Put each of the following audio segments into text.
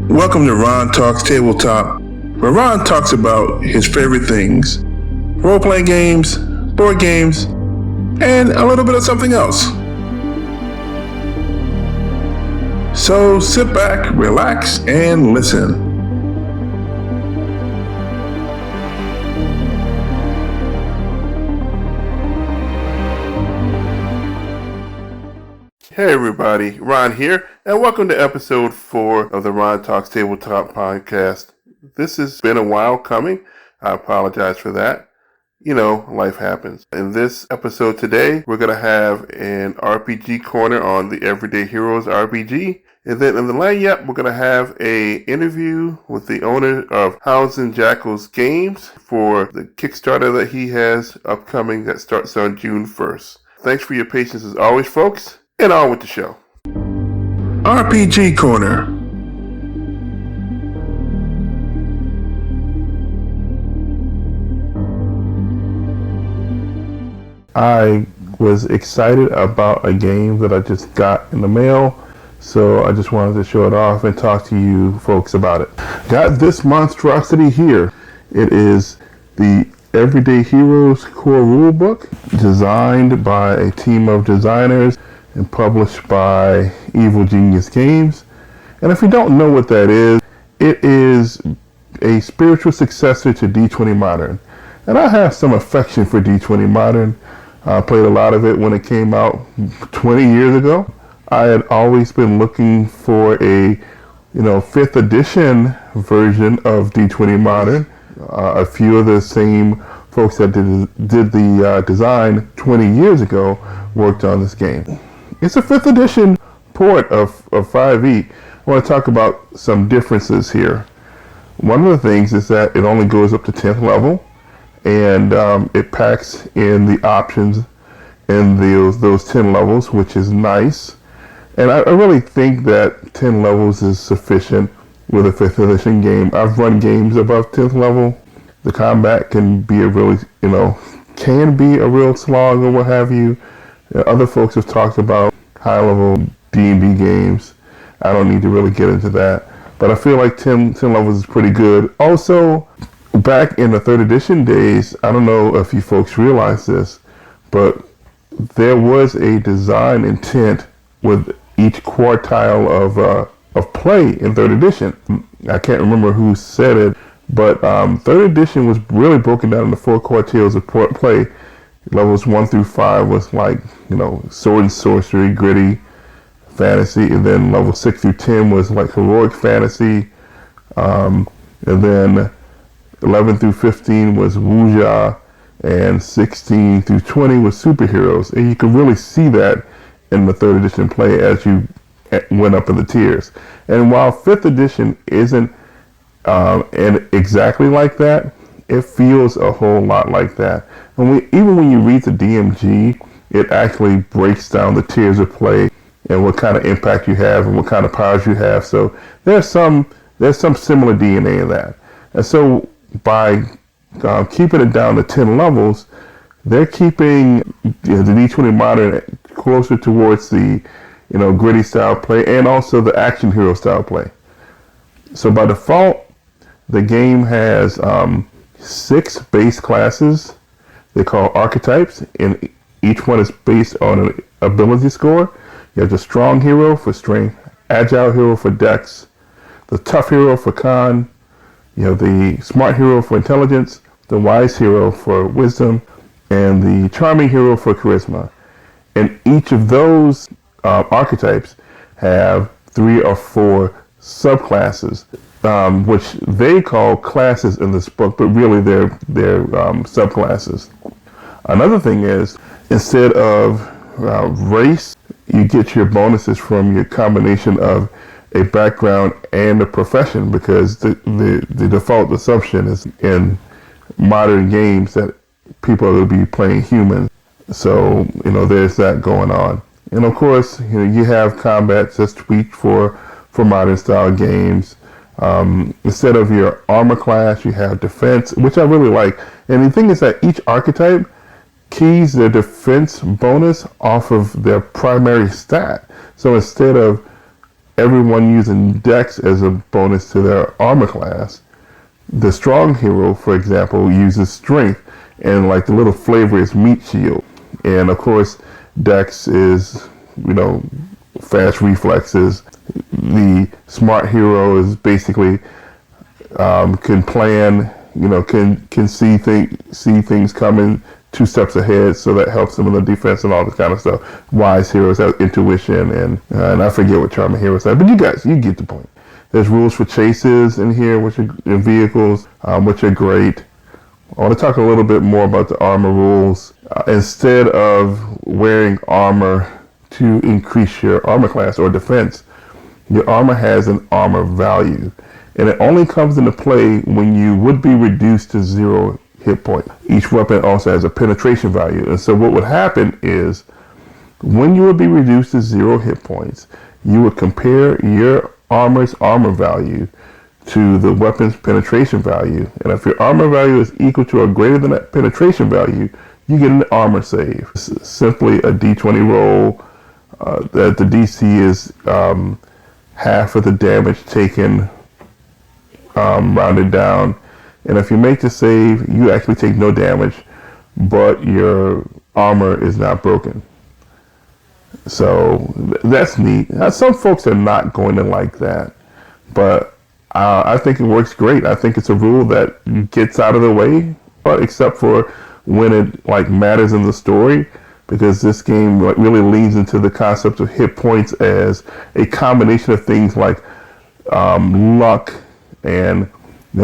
Welcome to Ron Talks Tabletop, where Ron talks about his favorite things: role-playing games, board games, and a little bit of something else. So sit back, relax, and listen. Hey everybody, Ron here, and welcome to episode 4 of the Ron Talks Tabletop Podcast. This has been a while coming. I apologize for that. You know, life happens. In this episode today, we're going to have an RPG corner on the Everyday Heroes RPG. And then in the Lagniappe, we're going to have a interview with the owner of Hounds and Jackals games for the Kickstarter that he has upcoming that starts on June 1st. Thanks for your patience as always, folks. And on with the show. RPG Corner. I was excited about a game that I just got in the mail, so I just wanted to show it off and talk to you folks about it. Got this monstrosity here. It is the Everyday Heroes core rulebook, designed by a team of designers and published by Evil Genius Games. And if you don't know what that is, it is a spiritual successor to D20 Modern. And I have some affection for D20 Modern. I played a lot of it when it came out 20 years ago. I had always been looking for a 5th edition version of D20 Modern. A few of the same folks that did the design 20 years ago worked on this game. It's a 5th edition port of 5e. I want to talk about some differences here. One of the things is that it only goes up to 10th level, and it packs in the options in those 10 levels, which is nice. And I really think that 10 levels is sufficient with a 5th edition game. I've run games above 10th level. The combat can be a real slog or what have you. Other folks have talked about high-level D&D games. I don't need to really get into that. But I feel like 10 levels is pretty good. Also, back in the 3rd edition days, I don't know if you folks realize this, but there was a design intent with each quartile of play in 3rd edition. I can't remember who said it, but 3rd edition was really broken down into 4 quartiles of play. Levels 1 through 5 was like, sword and sorcery, gritty fantasy, and then level 6 through 10 was like heroic fantasy, and then 11 through 15 was wuxia, and 16 through 20 was superheroes. And you can really see that in the 3rd edition play as you went up in the tiers. And while 5th edition isn't and exactly like that, it feels a whole lot like that. And even when you read the DMG, it actually breaks down the tiers of play and what kind of impact you have and what kind of powers you have. So there's some similar DNA in that. And so by keeping it down to 10 levels, they're keeping the D20 Modern closer towards the gritty style play and also the action hero style play. So by default, the game has 6 base classes they call archetypes, and each one is based on an ability score. You have the strong hero for strength, agile hero for dex, the tough hero for con, you have the smart hero for intelligence, the wise hero for wisdom, and the charming hero for charisma. And each of those archetypes have 3 or 4 subclasses, which they call classes in this book, but really they're subclasses. Another thing is, instead of race, you get your bonuses from your combination of a background and a profession, because the default assumption is in modern games that people are going to be playing humans. So, there's that going on. And of course, you have combat that's tweaked for modern style games. Instead of your armor class, you have defense, which I really like. And the thing is that each archetype keys their defense bonus off of their primary stat. So instead of everyone using Dex as a bonus to their armor class, the strong hero, for example, uses strength, and like the little flavor is meat shield. And of course, Dex is, fast reflexes. The smart hero is basically can plan, can see things coming 2 steps ahead, so that helps them in the defense and all this kind of stuff. Wise heroes have intuition, and I forget what charming heroes have, but you get the point. There's rules for chases in here, in vehicles, which are great. I want to talk a little bit more about the armor rules. Instead of wearing armor to increase your armor class or defense, your armor has an armor value, and it only comes into play when you would be reduced to 0 hit point. Each weapon also has a penetration value, and so what would happen is when you would be reduced to 0 hit points, you would compare your armor's armor value to the weapon's penetration value, and if your armor value is equal to or greater than that penetration value, you get an armor save. It's simply a d20 roll that the DC is half of the damage taken, rounded down, and if you make the save, you actually take no damage, but your armor is not broken. So that's neat. Now, some folks are not going to like that, but I think it works great. I think it's a rule that gets out of the way, but except for when it matters in the story, because this game really leans into the concept of hit points as a combination of things like luck and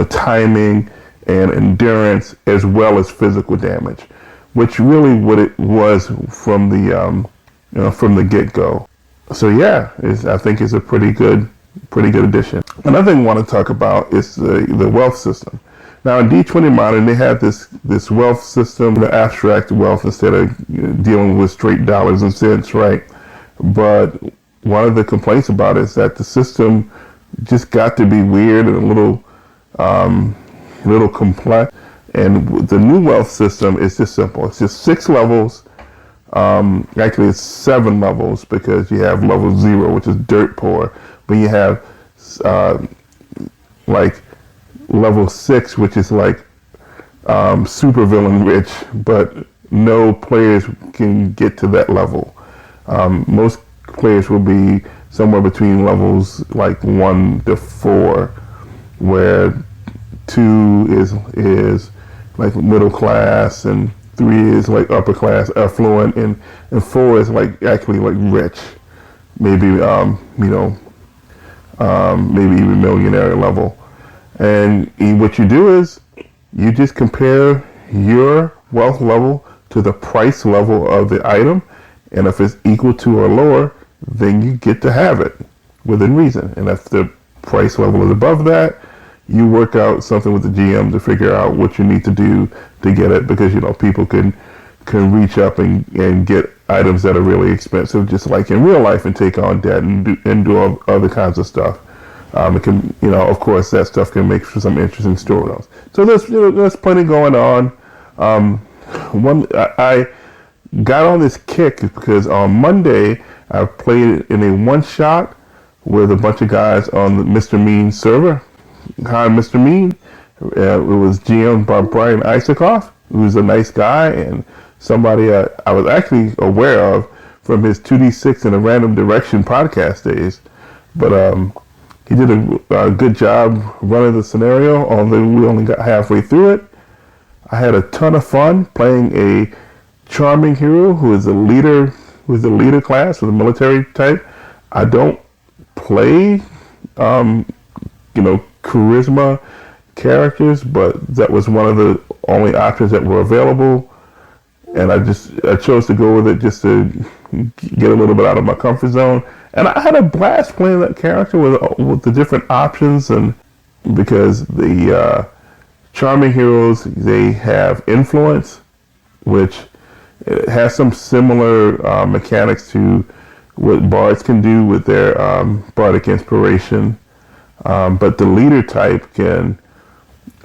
timing and endurance, as well as physical damage, which really what it was from the get-go. So yeah, I think it's a pretty good addition. Another thing I want to talk about is the wealth system. Now in D20 Modern, they have this wealth system, the abstract wealth, instead of dealing with straight dollars and cents, right? But one of the complaints about it is that the system just got to be weird and a little complex. And the new wealth system is just simple. It's just 6 levels. Actually, it's 7 levels, because you have level 0, which is dirt poor, but you have level 6, which is super villain rich, but no players can get to that level. Most players will be somewhere between levels 1 to 4, where 2 is middle class, and 3 is upper class, affluent, and 4 is actually rich, maybe maybe even millionaire level. And what you do is you just compare your wealth level to the price level of the item, and if it's equal to or lower, then you get to have it within reason. And if the price level is above that, you work out something with the GM to figure out what you need to do to get it, because people can reach up and get items that are really expensive, just like in real life, and take on debt and do all other kinds of stuff. It can, of course, that stuff can make for some interesting stories. So there's plenty going on. I got on this kick because on Monday I played in a one-shot with a bunch of guys on the Mr. Mean server. Hi, Mr. Mean. It was GM by Brian Isakoff, who's a nice guy and somebody I was actually aware of from his 2D6 in a Random Direction podcast days. But he did a good job running the scenario, although we only got halfway through it. I had a ton of fun playing a charming hero who is a leader class with a military type. I don't play charisma characters, but that was one of the only options that were available, and I chose to go with it just to get a little bit out of my comfort zone. And I had a blast playing that character with the different options, and because the charming heroes, they have influence, which has some similar mechanics to what bards can do with their bardic inspiration. But the leader type can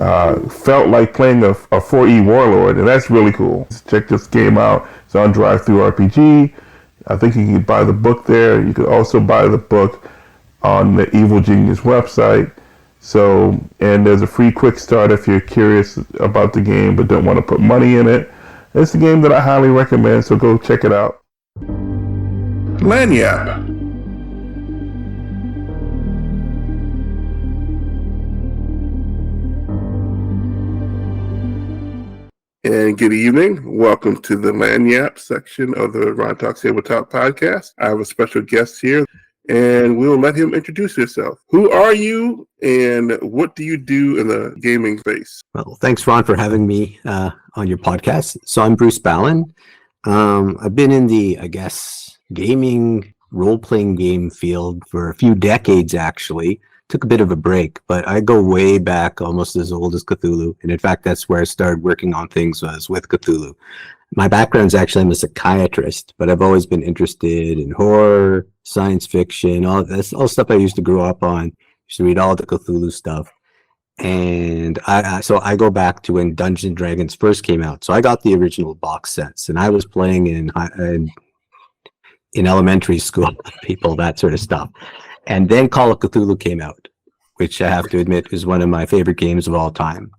felt like playing a 4E Warlord, and that's really cool. Check this game out. It's on Drive-Thru RPG. I think you can buy the book there. You could also buy the book on the Evil Genius website. So, and there's a free quick start if you're curious about the game but don't want to put money in it. It's a game that I highly recommend, so go check it out. Lagniappe. And good evening. Welcome to the Lagniappe section of the Ron Talks Tabletop Podcast. I have a special guest here, and we'll let him introduce himself. Who are you, and what do you do in the gaming space? Well, thanks, Ron, for having me on your podcast. So I'm Bruce Ballon. I've been in the, gaming, role-playing game field for a few decades, actually. Took a bit of a break, but I go way back, almost as old as Cthulhu. And in fact, that's where I started working on things, was with Cthulhu. My background is actually, I'm a psychiatrist, but I've always been interested in horror, science fiction, all stuff I used to grow up on. Used to read all the Cthulhu stuff. And so I go back to when Dungeons & Dragons first came out. So I got the original box sets, and I was playing in elementary school, people, that sort of stuff. And then Call of Cthulhu came out, which I have to admit is one of my favorite games of all time,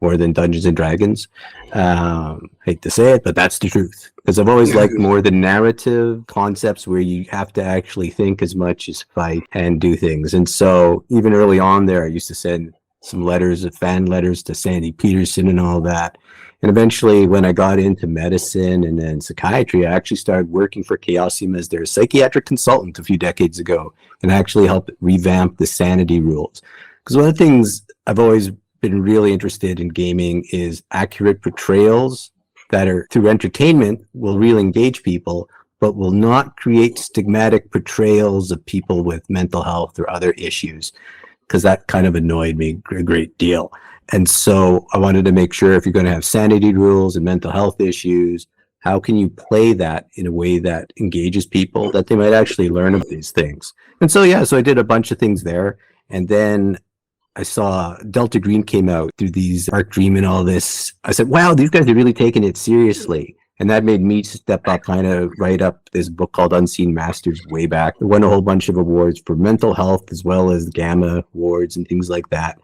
more than Dungeons and Dragons. Hate to say it, but that's the truth. Because I've always liked more the narrative concepts where you have to actually think as much as fight and do things. And so even early on there, I used to send some fan letters to Sandy Peterson and all that. And eventually, when I got into medicine and then psychiatry, I actually started working for Chaosium as their psychiatric consultant a few decades ago, and actually helped revamp the sanity rules. Because one of the things I've always been really interested in gaming is accurate portrayals that are, through entertainment, will really engage people, but will not create stigmatic portrayals of people with mental health or other issues, because that kind of annoyed me a great deal. And so I wanted to make sure, if you're going to have sanity rules and mental health issues, how can you play that in a way that engages people, that they might actually learn about these things? And so, so I did a bunch of things there. And then I saw Delta Green came out through these Arc Dream and all this. I said, wow, these guys are really taking it seriously. And that made me step up, kind of write up this book called Unseen Masters way back. It won a whole bunch of awards for mental health, as well as Gamma Awards and things like that.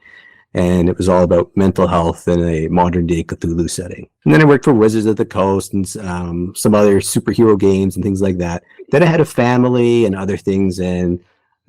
And it was all about mental health in a modern day Cthulhu setting. And then I worked for Wizards of the Coast and some other superhero games and things like that. Then I had a family and other things, and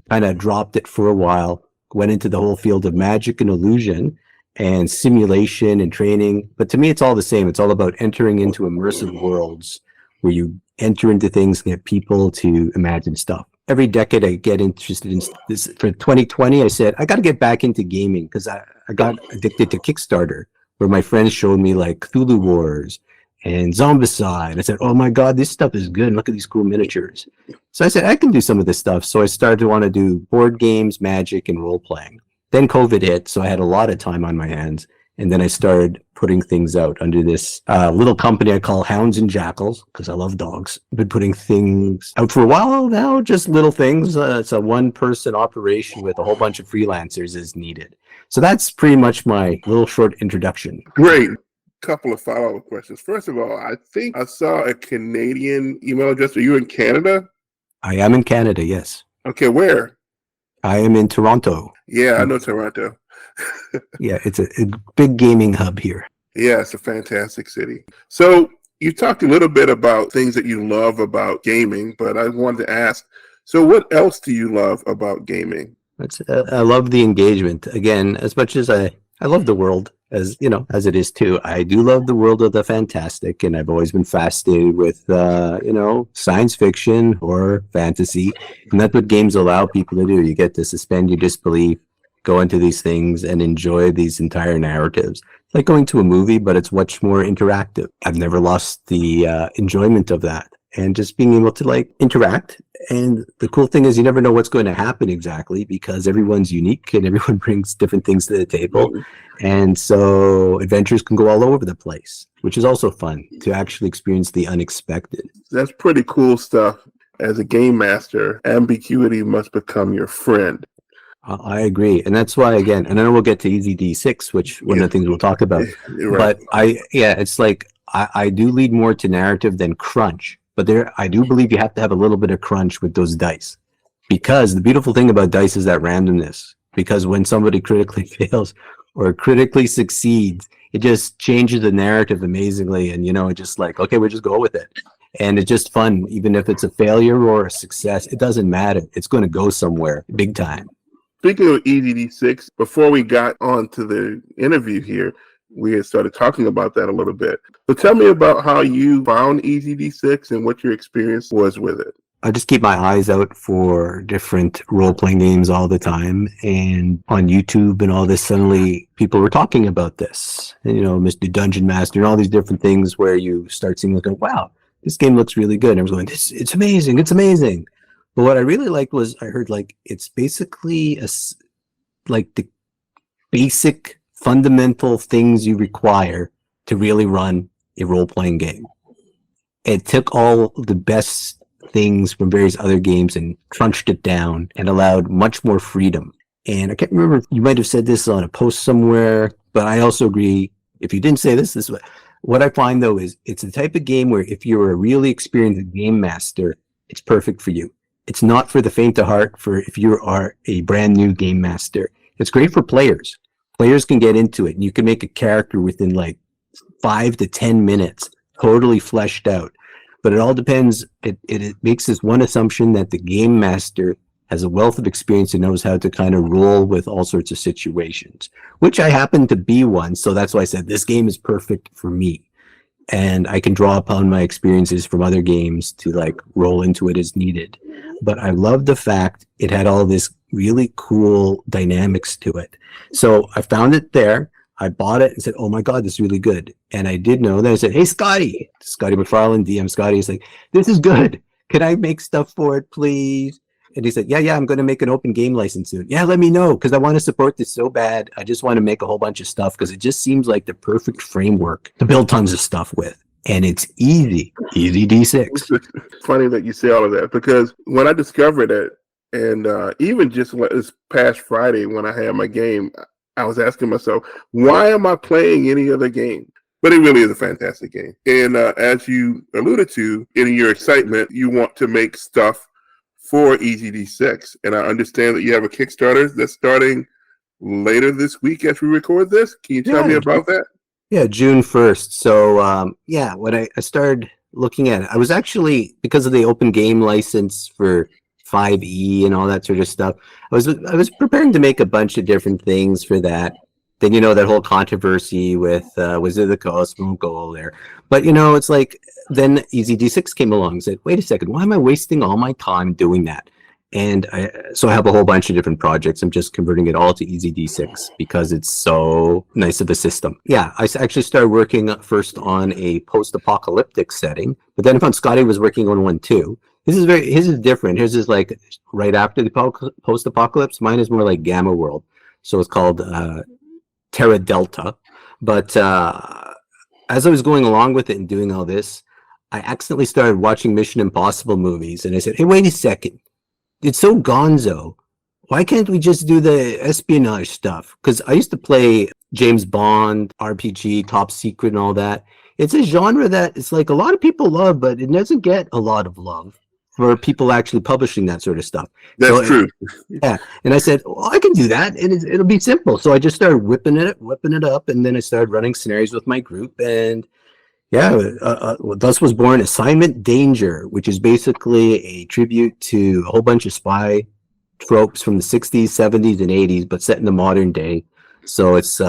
kind of dropped it for a while. Went into the whole field of magic and illusion and simulation and training. But to me, it's all the same. It's all about entering into immersive worlds where you enter into things and get people to imagine stuff. Every decade I get interested in this. For 2020, I said, I got to get back into gaming, because I got addicted to Kickstarter, where my friends showed me like Cthulhu Wars and Zombicide. I said, oh my God, this stuff is good. Look at these cool miniatures. So I said, I can do some of this stuff. So I started to want to do board games, magic, and role playing. Then COVID hit, so I had a lot of time on my hands. And then I started putting things out under this little company I call Hounds and Jackals, because I love dogs. I've been putting things out for a while now, just little things. It's a one-person operation with a whole bunch of freelancers as needed. So that's pretty much my little short introduction. Great. Couple of follow-up questions. First of all, I think I saw a Canadian email address. Are you in Canada? I am in Canada, yes. Okay, where? I am in Toronto. Yeah, I know Toronto. Yeah, it's a big gaming hub here. Yeah, it's a fantastic city. So you talked a little bit about things that you love about gaming, but I wanted to ask, so what else do you love about gaming? I love the engagement. Again, as much as I love the world, as you know, as it is too, I do love the world of the fantastic, and I've always been fascinated with science fiction or fantasy, and that's what games allow people to do. You get to suspend your disbelief, go into these things and enjoy these entire narratives. It's like going to a movie, but it's much more interactive. I've never lost the enjoyment of that, and just being able to interact. And the cool thing is you never know what's going to happen exactly, because everyone's unique and everyone brings different things to the table. And so adventures can go all over the place, which is also fun to actually experience the unexpected. That's pretty cool stuff. As a game master, ambiguity must become your friend. I agree, and that's why again, and then we'll get to EZD6, which one of the things we'll talk about. Right. But it's like I do lead more to narrative than crunch, but I do believe you have to have a little bit of crunch with those dice, because the beautiful thing about dice is that randomness. Because when somebody critically fails or critically succeeds, it just changes the narrative amazingly, and it's just like, okay, we'll just go with it. And it's just fun, even if it's a failure or a success, it doesn't matter. It's going to go somewhere big time. Speaking of EZD6, before we got on to the interview here, we had started talking about that a little bit. So tell me about how you found EZD6 and what your experience was with it. I just keep my eyes out for different role-playing games all the time. And on YouTube and all this, suddenly people were talking about this. And, Mr. Dungeon Master and all these different things where you start seeing, like, wow, this game looks really good. And I was going, it's amazing. It's amazing. But what I really liked was I heard it's basically the basic fundamental things you require to really run a role-playing game. It took all the best things from various other games and crunched it down and allowed much more freedom. And I can't remember if you might have said this on a post somewhere, but I also agree. If you didn't say this way. What I find though is it's the type of game where if you're a really experienced game master, it's perfect for you. It's not for the faint of heart for if you are a brand new game master. It's great for players. Players can get into it, and you can make a character within 5 to 10 minutes, totally fleshed out. But it all depends. It makes this one assumption that the game master has a wealth of experience and knows how to kind of roll with all sorts of situations, which I happen to be one. So that's why I said this game is perfect for me. And I can draw upon my experiences from other games to roll into it as needed. But I love the fact it had all this really cool dynamics to it. So I found it there. I bought it and said, oh my God, this is really good. And I did know that. I said, hey, Scotty McFarlane, DM Scotty, is like, this is good. Can I make stuff for it, please? And he said, yeah, I'm going to make an open game license soon. Yeah, let me know, because I want to support this so bad. I just want to make a whole bunch of stuff because it just seems like the perfect framework to build tons of stuff with. And it's easy D6. Funny that you say all of that, because when I discovered it, and even just this past Friday when I had my game, I was asking myself, why am I playing any other game? But it really is a fantastic game. And as you alluded to, in your excitement, you want to make stuff for EZD6. And I understand that you have a Kickstarter that's starting later this week as we record this. Can you tell me about that? Yeah, June 1st. So, when I started looking at it, I was actually, because of the open game license for 5e and all that sort of stuff, I was preparing to make a bunch of different things for that. Then that whole controversy with Wizard of the Coast won't go there. But it's like then EZD6 came along and said, wait a second, why am I wasting all my time doing that? And so I have a whole bunch of different projects. I'm just converting it all to EZD6 because it's so nice of a system. Yeah, I actually started working first on a post-apocalyptic setting, but then I found Scotty was working on one too. His is different. His is right after the post-apocalypse. Mine is more like Gamma World. So it's called Terra Delta. But as I was going along with it and doing all this, I accidentally started watching Mission Impossible movies. And I said, hey, wait a second. It's so gonzo. Why can't we just do the espionage stuff? Because I used to play James Bond, RPG, Top Secret, and all that. It's a genre that it's a lot of people love, but it doesn't get a lot of love for people actually publishing that sort of stuff. That's true. Yeah. And I said, well, I can do that. And it'll be simple. So I just started whipping it up. And then I started running scenarios with my group. And thus was born Assignment Danger, which is basically a tribute to a whole bunch of spy tropes from the 60s, 70s, and 80s, but set in the modern day. So it's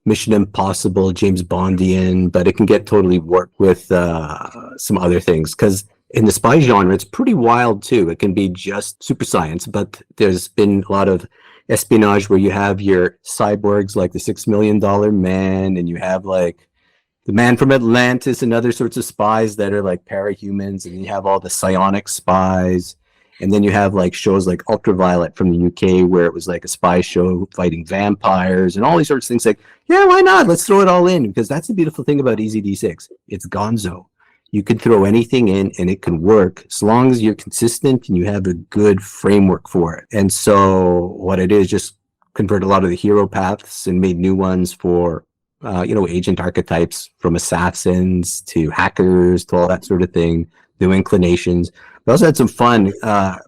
Mission Impossible, James Bondian, but it can get totally warped with some other things. Because in the spy genre, it's pretty wild too. It can be just super science, but there's been a lot of espionage where you have your cyborgs like the $6 Million Man, and you have the Man from Atlantis and other sorts of spies that are like parahumans, and you have all the psionic spies. And then you have shows like Ultraviolet from the UK, where it was a spy show fighting vampires and all these sorts of things. Yeah, why not? Let's throw it all in, because that's the beautiful thing about EZD6. It's gonzo. You can throw anything in and it can work as long as you're consistent and you have a good framework for it. And so what it is, just convert a lot of the hero paths and made new ones for, agent archetypes, from assassins to hackers to all that sort of thing, new inclinations. We also had some fun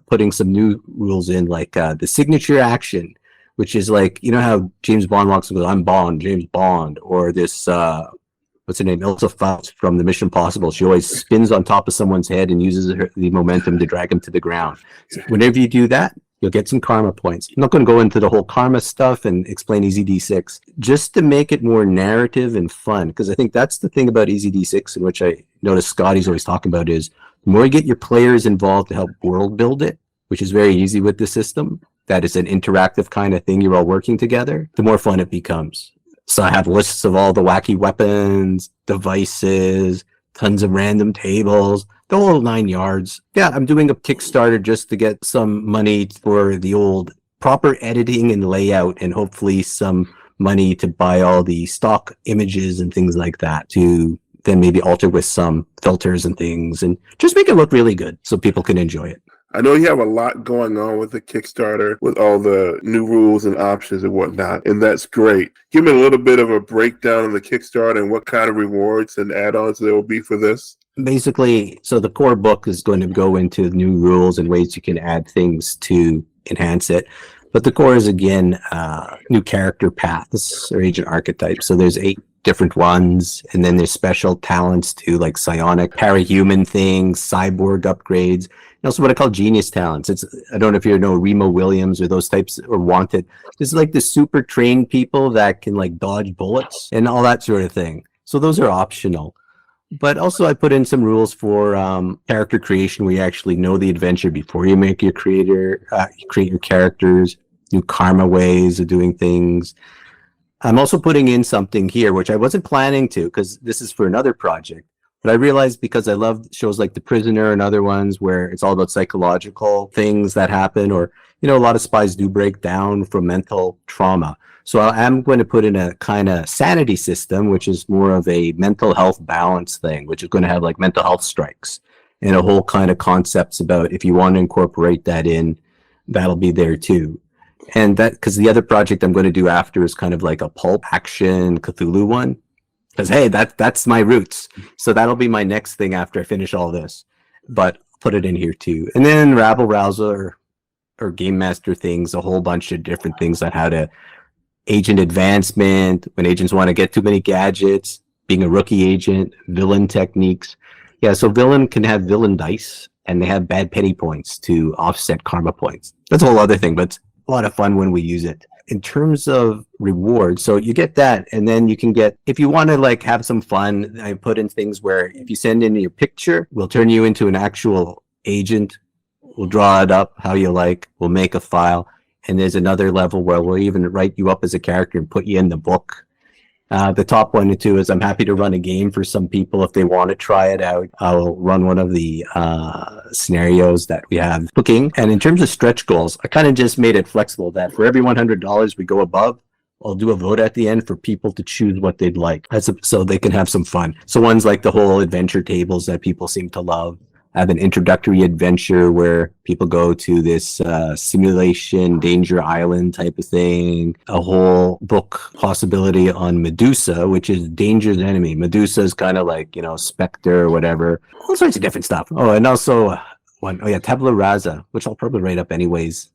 putting some new rules in, like the signature action, which is like, you know how James Bond walks and goes, "I'm Bond, James Bond," or this, what's her name, Ilsa Faust from the Mission Impossible. She always spins on top of someone's head and uses the momentum to drag them to the ground. So whenever you do that, you'll get some karma points. I'm not going to go into the whole karma stuff and explain EZD6, just to make it more narrative and fun, because I think that's the thing about EZD6, in which I notice Scotty's always talking about, is the more you get your players involved to help world build it, which is very easy with the system, that is an interactive kind of thing, you're all working together, the more fun it becomes. So I have lists of all the wacky weapons, devices, tons of random tables, the whole 9 yards. Yeah, I'm doing a Kickstarter just to get some money for the old proper editing and layout, and hopefully some money to buy all the stock images and things like that, to then maybe alter with some filters and things and just make it look really good so people can enjoy it. I know you have a lot going on with the Kickstarter, with all the new rules and options and whatnot, and that's great. Give me a little bit of a breakdown of the Kickstarter and what kind of rewards and add-ons there will be for this. Basically, so the core book is going to go into new rules and ways you can add things to enhance it. But the core is, again, new character paths or agent archetypes. So there's 8 different ones, and then there's special talents too, like psionic, parahuman things, cyborg upgrades, and also what I call genius talents. I don't know if you know Remo Williams or those types, or Wanted. It's like the super trained people that can like dodge bullets and all that sort of thing. So those are optional. But also I put in some rules for character creation, where you actually know the adventure before you make your you create your characters, new karma ways of doing things. I'm also putting in something here, which I wasn't planning to, because this is for another project. But I realized, because I love shows like The Prisoner and other ones where it's all about psychological things that happen, or, a lot of spies do break down from mental trauma. So I am going to put in a kind of sanity system, which is more of a mental health balance thing, which is going to have like mental health strikes and a whole kind of concepts about, if you want to incorporate that in, that'll be there too. And that, because the other project I'm going to do after is kind of like a pulp action Cthulhu one. Because, hey, that's my roots. So that'll be my next thing after I finish all this. But put it in here too. And then rabble rouser or game master things, a whole bunch of different things on how to agent advancement, when agents want to get too many gadgets, being a rookie agent, villain techniques. Yeah, so villain can have villain dice, and they have bad penny points to offset karma points. That's a whole other thing, but it's a lot of fun when we use it. In terms of rewards, so you get that, and then you can get, if you want to like have some fun, I put in things where if you send in your picture, we'll turn you into an actual agent. We'll draw it up how you like. We'll make a file. And there's another level where we'll even write you up as a character and put you in the book. The top one too is I'm happy to run a game for some people if they want to try it out. I'll run one of the scenarios that we have cooking. And in terms of stretch goals, I kind of just made it flexible that for every $100 we go above, I'll do a vote at the end for people to choose what they'd like, so they can have some fun. So ones like the whole adventure tables that people seem to love. I have an introductory adventure where people go to this simulation danger island type of thing. A whole book possibility on Medusa, which is danger's enemy. Medusa is kind of like, Spectre or whatever. All sorts of different stuff. Oh, and also Tabula Rasa, which I'll probably write up anyways,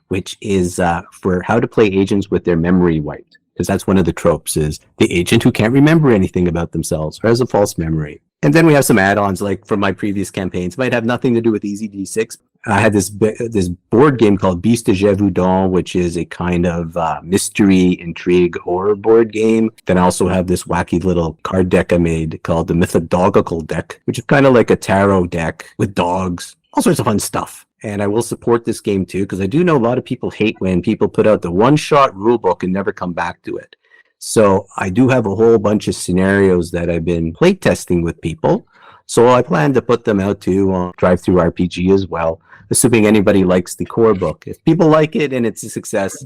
which is for how to play agents with their memory wiped. Because that's one of the tropes, is the agent who can't remember anything about themselves or has a false memory. And then we have some add-ons, like from my previous campaigns. It might have nothing to do with EZD6. I had this board game called Beast de Gévaudan, which is a kind of mystery, intrigue, horror board game. Then I also have this wacky little card deck I made called the Mythodogical deck, which is kind of like a tarot deck with dogs, all sorts of fun stuff. And I will support this game too, because I do know a lot of people hate when people put out the one-shot rulebook and never come back to it. So I do have a whole bunch of scenarios that I've been playtesting with people. So I plan to put them out to Drive-Thru RPG as well, assuming anybody likes the core book. If people like it and it's a success,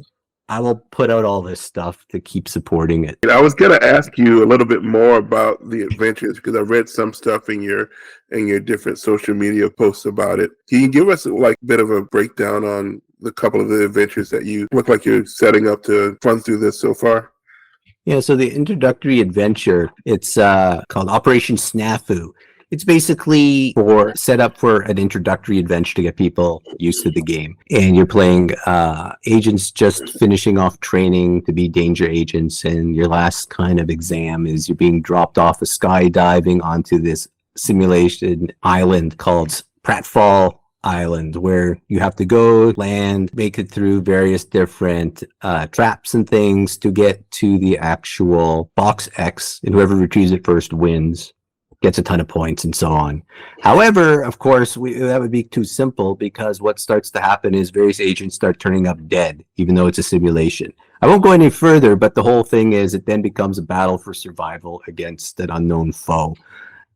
I will put out all this stuff to keep supporting it. I was going to ask you a little bit more about the adventures because I read some stuff in your different social media posts about it. Can you give us like a bit of a breakdown on the couple of the adventures that you look like you're setting up to run through this so far? Yeah, so the introductory adventure, it's called Operation Snafu. It's basically set up for an introductory adventure to get people used to the game. And you're playing agents just finishing off training to be danger agents. And your last kind of exam is you're being dropped off of skydiving onto this simulation island called Pratfall Island, where you have to go land, make it through various different traps and things to get to the actual box X. And whoever retrieves it first wins. Gets a ton of points and so on. However, of course, that would be too simple because what starts to happen is various agents start turning up dead, even though it's a simulation. I won't go any further, but the whole thing is it then becomes a battle for survival against an unknown foe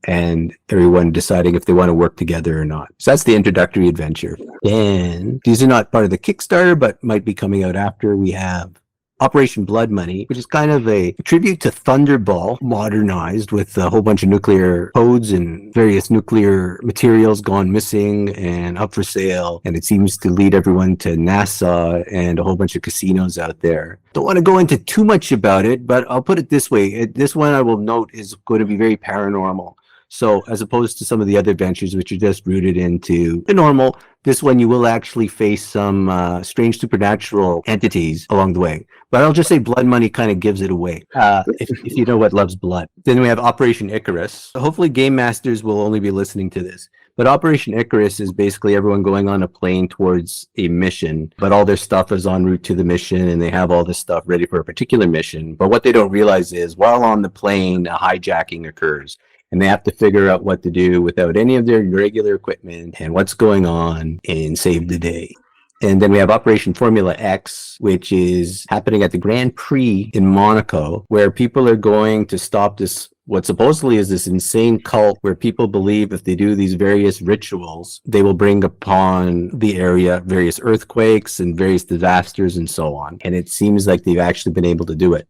and everyone deciding if they want to work together or not. So that's the introductory adventure. Then these are not part of the Kickstarter, but might be coming out after. We have Operation Blood Money, which is kind of a tribute to Thunderball, modernized with a whole bunch of nuclear codes and various nuclear materials gone missing and up for sale. And it seems to lead everyone to NASA and a whole bunch of casinos out there. Don't want to go into too much about it, but I'll put it this way. This one I will note is going to be very paranormal. So as opposed to some of the other adventures, which are just rooted into the normal, this one you will actually face some strange supernatural entities along the way. But I'll just say Blood Money kind of gives it away, if you know what loves blood. Then we have Operation Icarus. Hopefully Game Masters will only be listening to this. But Operation Icarus is basically everyone going on a plane towards a mission, but all their stuff is en route to the mission, and they have all this stuff ready for a particular mission. But what they don't realize is while on the plane, a hijacking occurs. And they have to figure out what to do without any of their regular equipment and what's going on and save the day. And then we have Operation Formula X, which is happening at the Grand Prix in Monaco, where people are going to stop this, what supposedly is this insane cult where people believe if they do these various rituals, they will bring upon the area various earthquakes and various disasters and so on. And it seems like they've actually been able to do it.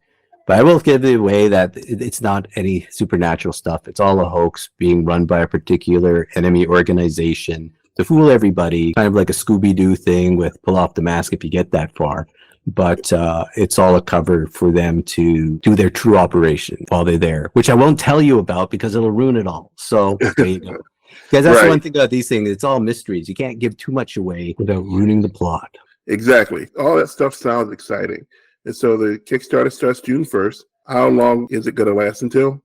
But I will give it away that it's not any supernatural stuff. It's all a hoax being run by a particular enemy organization to fool everybody, kind of like a Scooby-Doo thing with pull off the mask if you get that far. But it's all a cover for them to do their true operation while they're there, which I won't tell you about because it'll ruin it all. So there you go. Because that's the one thing about these things. It's all mysteries. You can't give too much away without ruining the plot. Exactly. All that stuff sounds exciting. And so the Kickstarter starts June 1st. How long is it going to last until?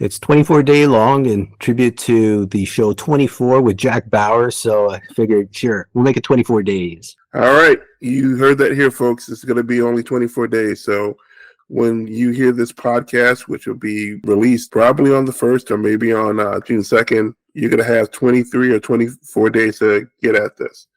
It's 24-day long in tribute to the show 24 with Jack Bauer. So I figured, sure, we'll make it 24 days. All right. You heard that here, folks. It's going to be only 24 days. So when you hear this podcast, which will be released probably on the 1st or maybe on June 2nd, you're going to have 23 or 24 days to get at this.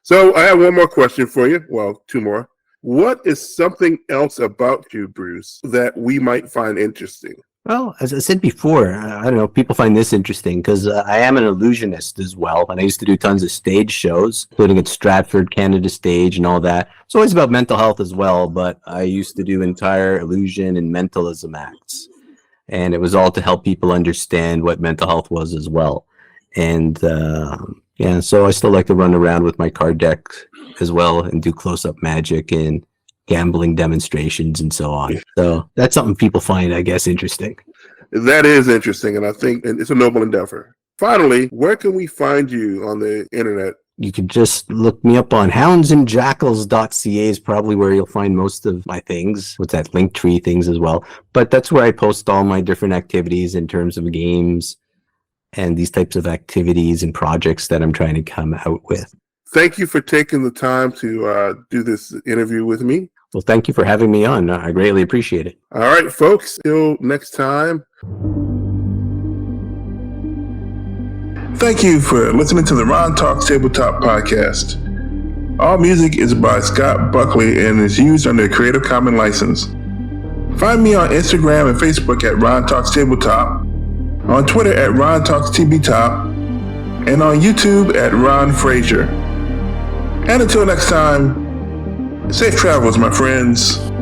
So I have one more question for you. Well, two more. What is something else about you, Bruce, that we might find interesting? Well, as I said before, I don't know, people find this interesting because I am an illusionist as well. And I used to do tons of stage shows, including at Stratford, Canada Stage and all that. It's always about mental health as well, but I used to do entire illusion and mentalism acts. And it was all to help people understand what mental health was as well. And yeah, so I still like to run around with my card deck as well and do close-up magic and gambling demonstrations and so on. So that's something people find, I guess, interesting. That is interesting, and I think it's a noble endeavor. Finally, where can we find you on the internet? You can just look me up on houndsandjackals.ca is probably where you'll find most of my things. With that Linktree things as well. But that's where I post all my different activities in terms of games and these types of activities and projects that I'm trying to come out with. Thank you for taking the time to do this interview with me. Well, thank you for having me on. I greatly appreciate it. All right, folks. Till next time. Thank you for listening to the Ron Talks Tabletop Podcast. All music is by Scott Buckley and is used under a Creative Commons license. Find me on Instagram and Facebook at Ron Talks Tabletop, on Twitter at Ron Talks TBTop, and on YouTube at Ron Frazier. And until next time, Safe travels, my friends.